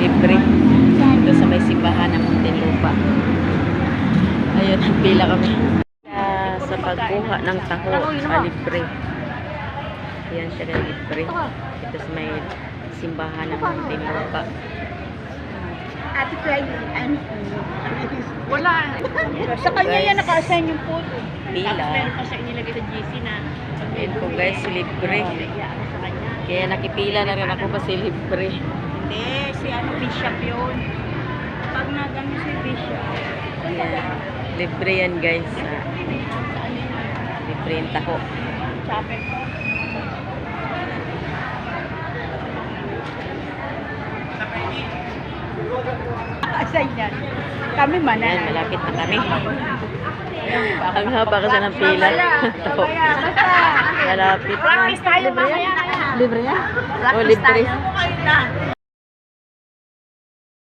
libre. Ito sa may simbahan ng Muntinlupa. Ayun, nagpila kami. Sa pagkuha ng taho, libre. Yan siya na libre. Ito sa may simbahan ng Muntinlupa. Ate Craig, wala. Sa kanya yan naka-assign yung photo. Pila. Tapos meron pa siya inilagay sa GC na. Ayan po guys, libre. Kaya nakipila na rin ako kasi libre. Hindi, si ano, Bishop yun. Pag nagano si Bishop. Ayan. Libre yan guys. Libre yung taho. Chapel ko. Assign yan. Kami man. Ayan, malapit na kami. Ang haba kasi ng pila. Taho. Malapit na. Practice tayo mamaya. Libre yan? Oh, Practice libre. tayo.